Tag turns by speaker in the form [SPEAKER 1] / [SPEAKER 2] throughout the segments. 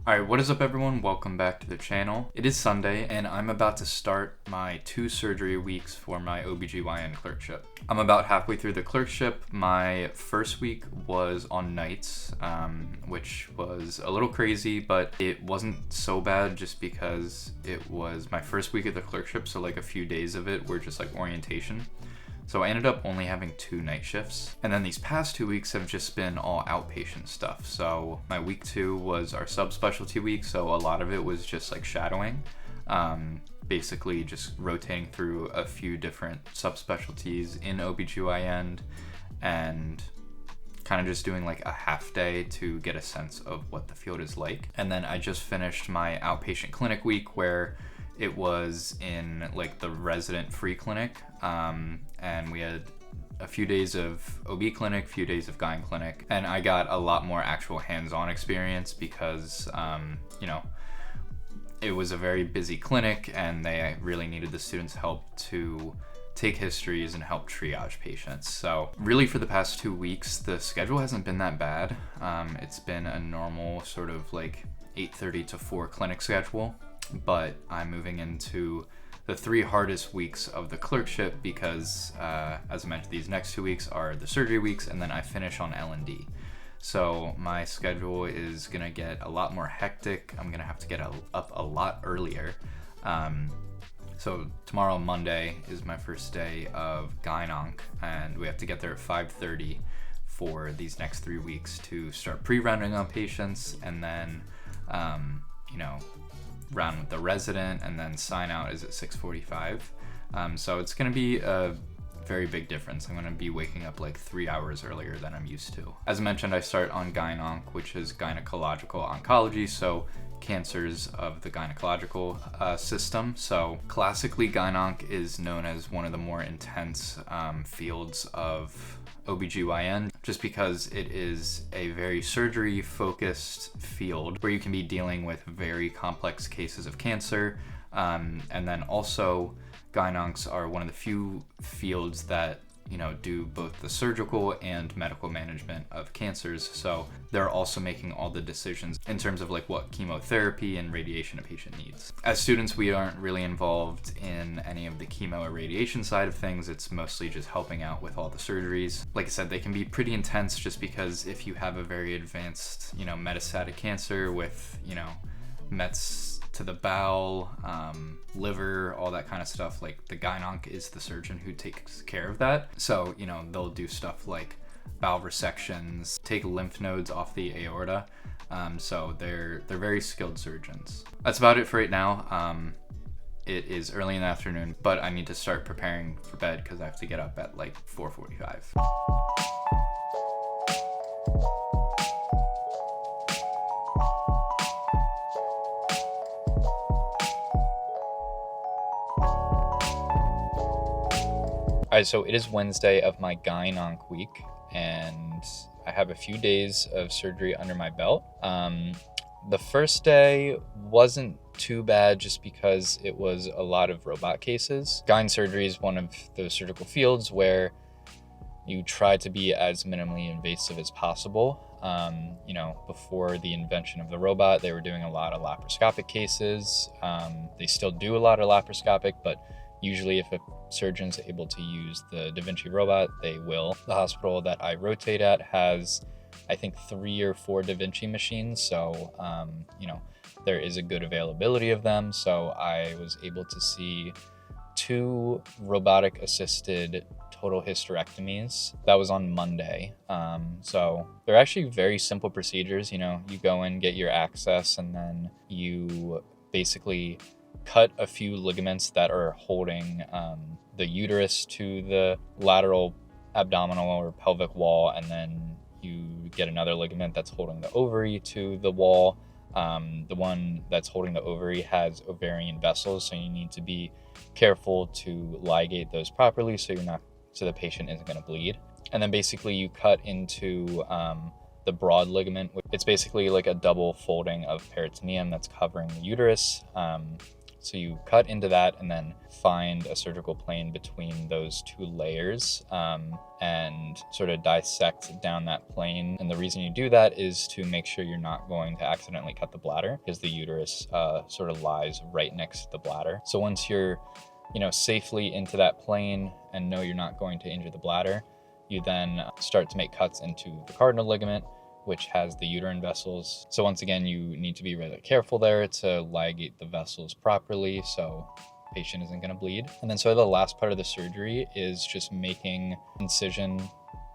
[SPEAKER 1] Alright, what is up everyone? Welcome back to the channel. It is Sunday and I'm about to start my 2 surgery weeks for my OBGYN clerkship. I'm about halfway through the clerkship. My first week was on nights, which was a little crazy, but it wasn't so bad just because it was my first week of the clerkship, so like a few days of it were just like orientation. So I ended up only having 2 night shifts. And then these past 2 weeks have just been all outpatient stuff. So my week 2 was our subspecialty week. So a lot of it was just like shadowing, basically just rotating through a few different subspecialties in OBGYN and kind of just doing like a half day to get a sense of what the field is like. And then I just finished my outpatient clinic week where it was in like the resident free clinic, and we had a few days of OB clinic, few days of Gyn clinic, and I got a lot more actual hands-on experience because, it was a very busy clinic and they really needed the students' help to take histories and help triage patients. So really for the past 2 weeks, the schedule hasn't been that bad. It's been a normal sort of like 8:30 to 4 clinic schedule. But I'm moving into the 3 hardest weeks of the clerkship because, as I mentioned, these next 2 weeks are the surgery weeks, and then I finish on L&D. So my schedule is gonna get a lot more hectic. I'm gonna have to get up a lot earlier. So tomorrow, Monday, is my first day of Gyn-Onc, and we have to get there at 5:30 for these next 3 weeks to start pre-rounding on patients, and then, round with the resident, and then sign out is at 6:45. So it's going to be a very big difference. I'm going to be waking up like 3 hours earlier than I'm used to. As I mentioned, I start on Gyn-Onc, which is gynecological oncology, so cancers of the gynecological system. So classically, Gyn-Onc is known as one of the more intense fields of OBGYN, just because it is a very surgery focused field where you can be dealing with very complex cases of cancer, and then also Gyn-Oncs are one of the few fields that do both the surgical and medical management of cancers. So they're also making all the decisions in terms of like what chemotherapy and radiation a patient needs. As students, we aren't really involved in any of the chemo or radiation side of things. It's mostly just helping out with all the surgeries. Like I said, they can be pretty intense just because if you have a very advanced, metastatic cancer with, mets to the bowel, liver, all that kind of stuff, like the Gyn-Onc is the surgeon who takes care of that. So, they'll do stuff like bowel resections, take lymph nodes off the aorta. So they're very skilled surgeons. That's about it for right now. It is early in the afternoon, but I need to start preparing for bed because I have to get up at like 4:45. Alright, so it is Wednesday of my Gyn-Onc week, and I have a few days of surgery under my belt. The first day wasn't too bad just because it was a lot of robot cases. Gyn surgery is one of those surgical fields where you try to be as minimally invasive as possible. Before the invention of the robot, they were doing a lot of laparoscopic cases. They still do a lot of laparoscopic, but usually if a surgeon's able to use the Da Vinci robot, they will. The hospital that I rotate at has, I think, 3 or 4 Da Vinci machines. So, there is a good availability of them. So I was able to see 2 robotic assisted total hysterectomies. That was on Monday. So they're actually very simple procedures. You go in, get your access, and then you basically cut a few ligaments that are holding the uterus to the lateral abdominal or pelvic wall, and then you get another ligament that's holding the ovary to the wall. The one that's holding the ovary has ovarian vessels, so you need to be careful to ligate those properly so the patient isn't going to bleed. And then basically you cut into the broad ligament. It's basically like a double folding of peritoneum that's covering the uterus. So you cut into that and then find a surgical plane between those two layers, and sort of dissect down that plane. And the reason you do that is to make sure you're not going to accidentally cut the bladder, because the uterus sort of lies right next to the bladder. So once you're safely into that plane and know you're not going to injure the bladder, you then start to make cuts into the cardinal ligament, which has the uterine vessels. So once again, you need to be really careful there to ligate the vessels properly so patient isn't going to bleed. And then so the last part of the surgery is just making incision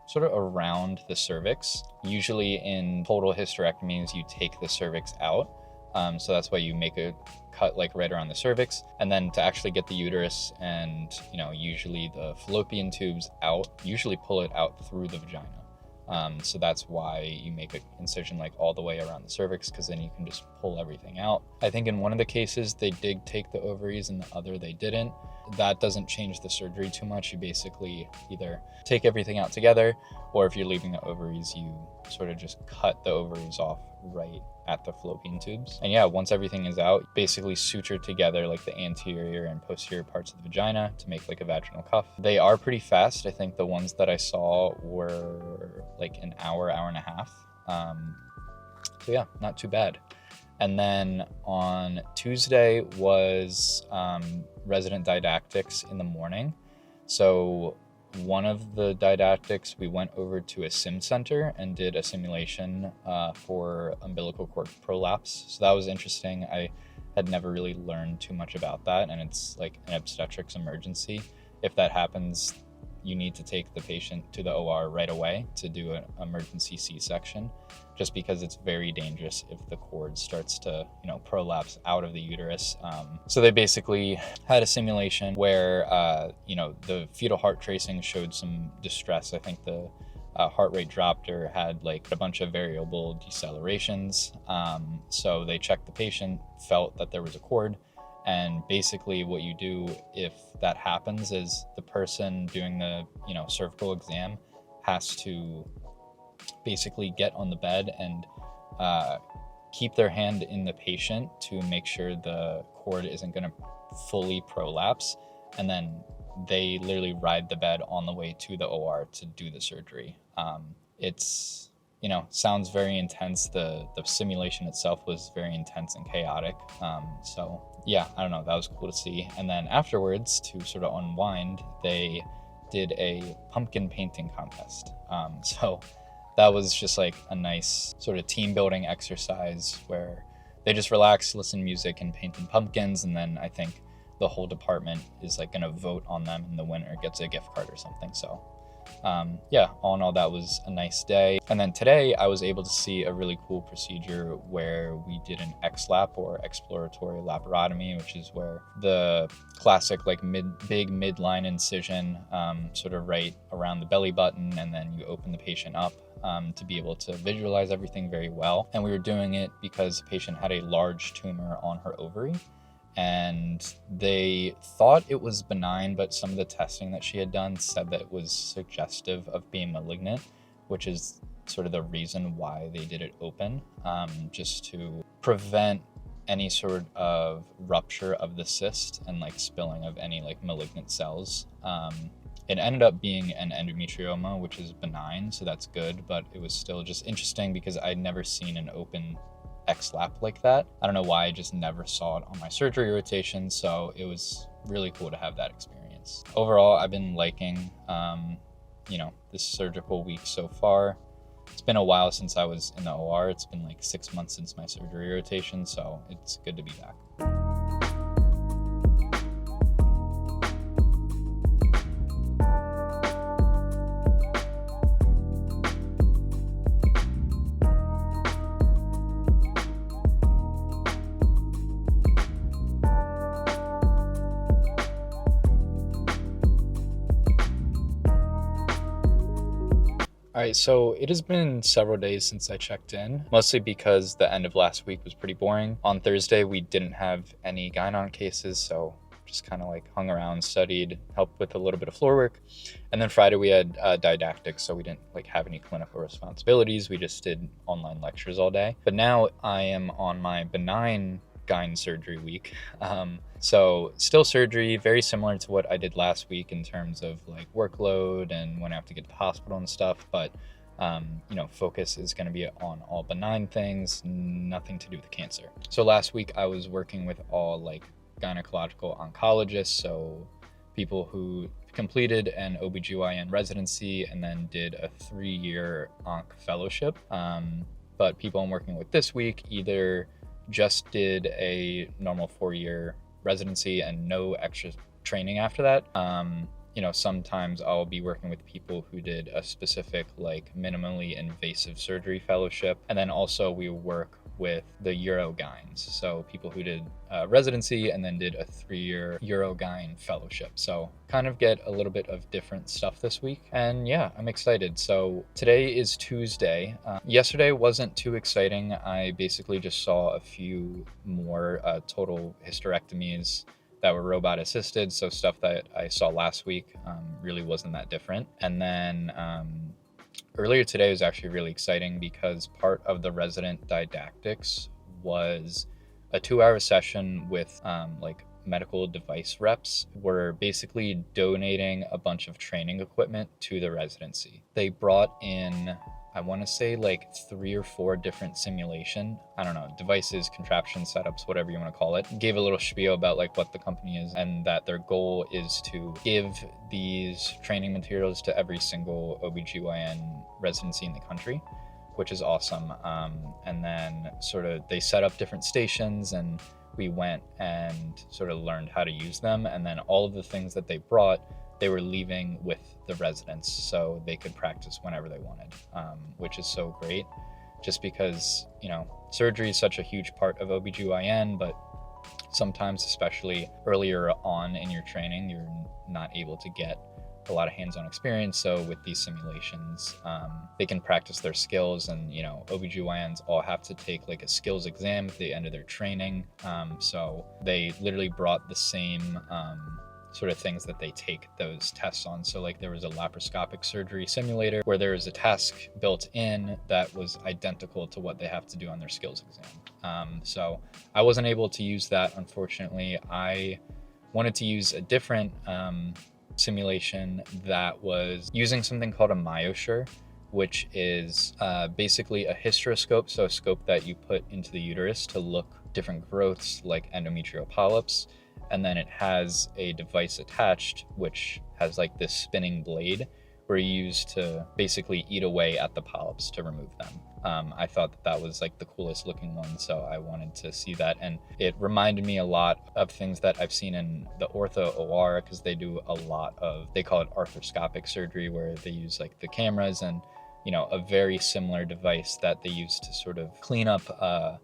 [SPEAKER 1] sort of around the cervix. Usually in total hysterectomies, you take the cervix out. So that's why you make a cut like right around the cervix. And then to actually get the uterus and, usually the fallopian tubes out, usually pull it out through the vagina. So that's why you make an incision like all the way around the cervix, because then you can just pull everything out. I think in one of the cases they did take the ovaries, and the other they didn't. That doesn't change the surgery too much. You basically either take everything out together, or if you're leaving the ovaries, you sort of just cut the ovaries off right at the fallopian tubes. And yeah, once everything is out, basically suture together like the anterior and posterior parts of the vagina to make like a vaginal cuff. They are pretty fast. I think the ones that I saw were like an hour and a half. So yeah, not too bad. And then on Tuesday was resident didactics in the morning. So one of the didactics, we went over to a sim center and did a simulation for umbilical cord prolapse. So that was interesting. I had never really learned too much about that, and it's like an obstetrics emergency. If that happens, you need to take the patient to the OR right away to do an emergency C-section, just because it's very dangerous if the cord starts to, prolapse out of the uterus. So they basically had a simulation where, the fetal heart tracing showed some distress. I think the heart rate dropped or had like a bunch of variable decelerations. So they checked the patient, felt that there was a cord. And basically what you do if that happens is the person doing the, cervical exam has to basically get on the bed and keep their hand in the patient to make sure the cord isn't going to fully prolapse. And then they literally ride the bed on the way to the OR to do the surgery. It's, sounds very intense. The simulation itself was very intense and chaotic. So yeah, I don't know, that was cool to see. And then afterwards, to sort of unwind, they did a pumpkin painting contest. So that was just like a nice sort of team building exercise where they just relax, listen to music, and painted pumpkins. And then I think the whole department is like gonna vote on them, and the winner gets a gift card or something. So yeah, all in all, that was a nice day. And then today I was able to see a really cool procedure where we did an XLAP, or exploratory laparotomy, which is where the classic like big midline incision, sort of right around the belly button, and then you open the patient up to be able to visualize everything very well. And we were doing it because the patient had a large tumor on her ovary, and they thought it was benign, but some of the testing that she had done said that it was suggestive of being malignant, which is sort of the reason why they did it open, just to prevent any sort of rupture of the cyst and like spilling of any like malignant cells. It ended up being an endometrioma, which is benign, so that's good, but it was still just interesting because I'd never seen an open XLAP like that. I don't know why, I just never saw it on my surgery rotation, so it was really cool to have that experience. Overall, I've been liking, this surgical week so far. It's been a while since I was in the OR. It's been like 6 months since my surgery rotation, so it's good to be back. All right, so it has been several days since I checked in, mostly because the end of last week was pretty boring. On Thursday, we didn't have any gynon cases, so just kind of like hung around, studied, helped with a little bit of floor work. And then Friday we had didactics, so we didn't like have any clinical responsibilities. We just did online lectures all day. But now I am on my benign gyne surgery week. So still surgery, very similar to what I did last week in terms of like workload and when I have to get to the hospital and stuff, but focus is going to be on all benign things, nothing to do with cancer. So last week I was working with all like gynecological oncologists, so people who completed an OBGYN residency and then did a 3-year onc fellowship. But people I'm working with this week either just did a normal 4-year residency and no extra training after that. Sometimes I'll be working with people who did a specific like minimally invasive surgery fellowship. And then also we work with the urogyns. So people who did residency and then did a 3-year urogyn fellowship. So kind of get a little bit of different stuff this week. And yeah, I'm excited. So today is Tuesday. Yesterday wasn't too exciting. I basically just saw a few more total hysterectomies that were robot assisted. So stuff that I saw last week really wasn't that different. And then earlier today was actually really exciting because part of the resident didactics was a 2-hour session with like medical device reps. Were basically donating a bunch of training equipment to the residency. They brought in, I want to say like 3 or 4 different simulation, devices, contraptions, setups, whatever you want to call it. Gave a little spiel about like what the company is and that their goal is to give these training materials to every single OBGYN residency in the country, which is awesome. And then sort of they set up different stations and we went and sort of learned how to use them. And then all of the things that they brought, they were leaving with the residents so they could practice whenever they wanted, which is so great just because, surgery is such a huge part of OBGYN, but sometimes, especially earlier on in your training, you're not able to get a lot of hands-on experience. So with these simulations, they can practice their skills, and OBGYNs all have to take like a skills exam at the end of their training. So they literally brought the same sort of things that they take those tests on. So like there was a laparoscopic surgery simulator where there was a task built in that was identical to what they have to do on their skills exam. So I wasn't able to use that, unfortunately. I wanted to use a different simulation that was using something called a myosure, which is basically a hysteroscope, so a scope that you put into the uterus to look different growths like endometrial polyps. And then it has a device attached, which has like this spinning blade where you use to basically eat away at the polyps to remove them. I thought that was like the coolest looking one, so I wanted to see that. And it reminded me a lot of things that I've seen in the ortho OR, because they do a lot of, they call it arthroscopic surgery, where they use like the cameras and, a very similar device that they use to sort of clean up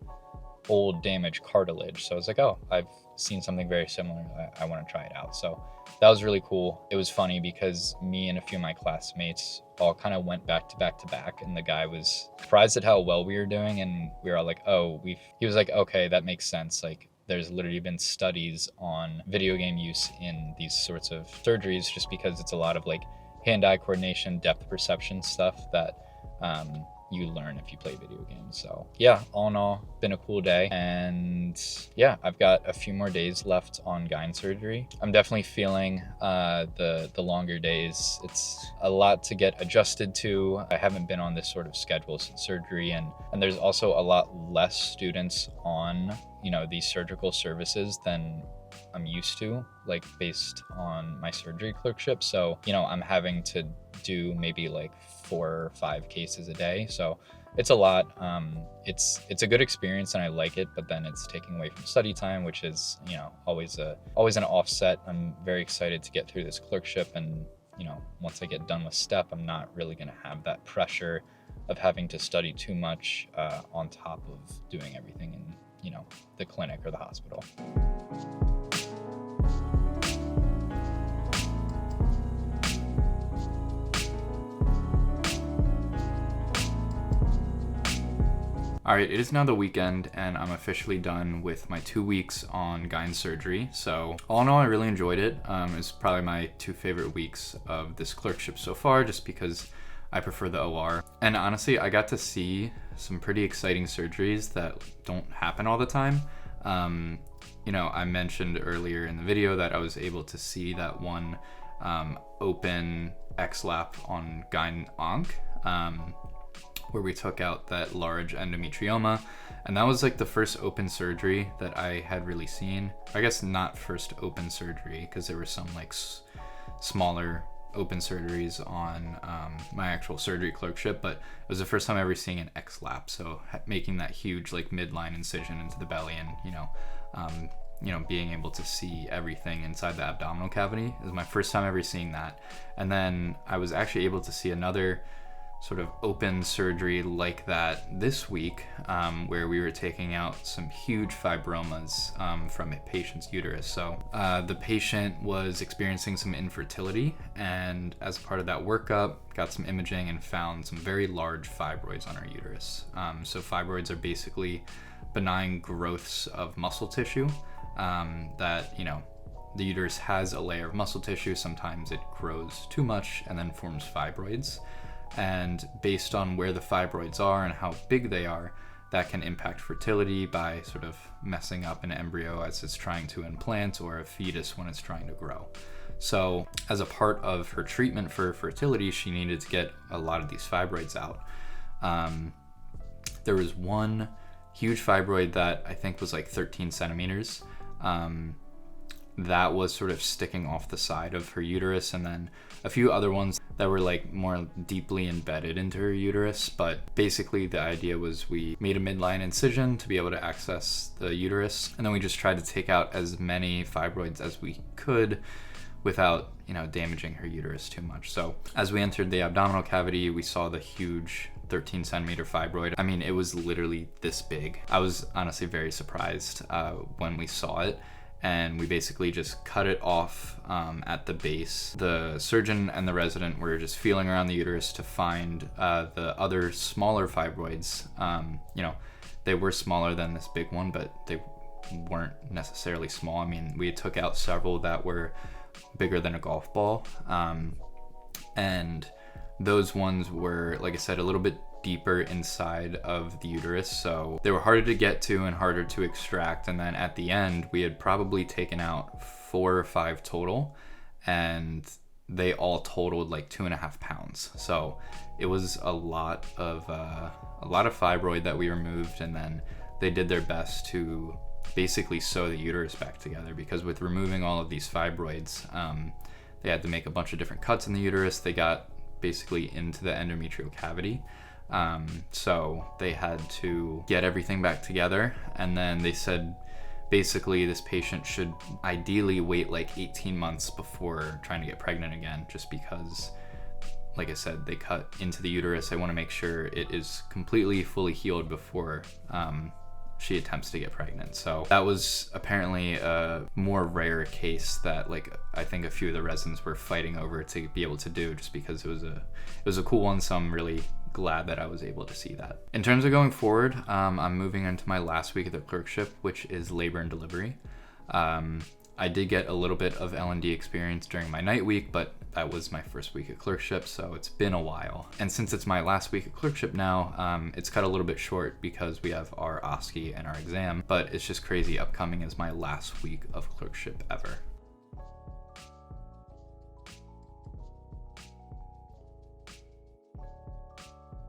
[SPEAKER 1] old damaged cartilage. So I was like, oh, I've seen something very similar. I want to try it out. So that was really cool. It was funny because me and a few of my classmates all kind of went back to back, and the guy was surprised at how well we were doing, and we were all like, oh, he was like, okay, that makes sense. Like there's literally been studies on video game use in these sorts of surgeries, just because it's a lot of like hand-eye coordination, depth perception stuff that you learn if you play video games. So yeah, all in all, been a cool day. And yeah, I've got a few more days left on gyne surgery. I'm definitely feeling the longer days. It's a lot to get adjusted to. I haven't been on this sort of schedule since surgery, and there's also a lot less students on these surgical services than I'm used to, like based on my surgery clerkship. So I'm having to do maybe like 4 or 5 cases a day, so it's a lot. It's a good experience and I like it, but then it's taking away from study time, which is always an offset. I'm very excited to get through this clerkship, and once I get done with step, I'm not really going to have that pressure of having to study too much on top of doing everything in the clinic or the hospital. All right, it is now the weekend, and I'm officially done with my 2 weeks on gyne surgery. So all in all, I really enjoyed it. It's probably my 2 favorite weeks of this clerkship so far, just because I prefer the OR. And honestly, I got to see some pretty exciting surgeries that don't happen all the time. You know, I mentioned earlier in the video that I was able to see that one open X-lap on Gynecologic, where we took out that large endometrioma, and that was like the first open surgery that I had really seen. I guess not first open surgery, because there were some like smaller open surgeries on my actual surgery clerkship, but it was the first time ever seeing an X-lap, so making that huge like midline incision into the belly, and being able to see everything inside the abdominal cavity is my first time ever seeing that. And then I was actually able to see another sort of open surgery like that this week, where we were taking out some huge fibromas from a patient's uterus. So the patient was experiencing some infertility, and as part of that workup, got some imaging and found some very large fibroids on her uterus. So fibroids are basically benign growths of muscle tissue that, the uterus has a layer of muscle tissue. Sometimes it grows too much and then forms fibroids. And based on where the fibroids are and how big they are, that can impact fertility by sort of messing up an embryo as it's trying to implant, or a fetus when it's trying to grow. So as a part of her treatment for fertility, she needed to get a lot of these fibroids out. There was one huge fibroid that I think was like 13 centimeters. That was sort of sticking off the side of her uterus, and then a few other ones that were like more deeply embedded into her uterus. But basically the idea was we made a midline incision to be able to access the uterus, and then we just tried to take out as many fibroids as we could without, damaging her uterus too much. So as we entered the abdominal cavity, we saw the huge 13 centimeter fibroid. I mean, it was literally this big. I was honestly very surprised when we saw it. And we basically just cut it off at the base. The surgeon and the resident were just feeling around the uterus to find the other smaller fibroids. They were smaller than this big one, but they weren't necessarily small. I mean, we took out several that were bigger than a golf ball. And those ones were, like I said, a little bit deeper inside of the uterus, so they were harder to get to and harder to extract. And then at the end, we had probably taken out 4 or 5 total, and they all totaled like 2.5 pounds. So it was a lot of fibroid that we removed, and then they did their best to basically sew the uterus back together, because with removing all of these fibroids, they had to make a bunch of different cuts in the uterus. They got basically into the endometrial cavity. So they had to get everything back together, and then they said basically this patient should ideally wait like 18 months before trying to get pregnant again, just because, like I said, they cut into the uterus. They want to make sure it is completely fully healed before she attempts to get pregnant. So that was apparently a more rare case that, like, I think a few of the residents were fighting over to be able to do, just because it was a cool one. So I'm really glad that I was able to see that. In terms of going forward, I'm moving into my last week of the clerkship, which is labor and delivery. I did get a little bit of L&D experience during my night week, but that was my first week of clerkship, so it's been a while. And since it's my last week of clerkship now, it's cut a little bit short because we have our OSCE and our exam, but it's just crazy. Upcoming is my last week of clerkship ever.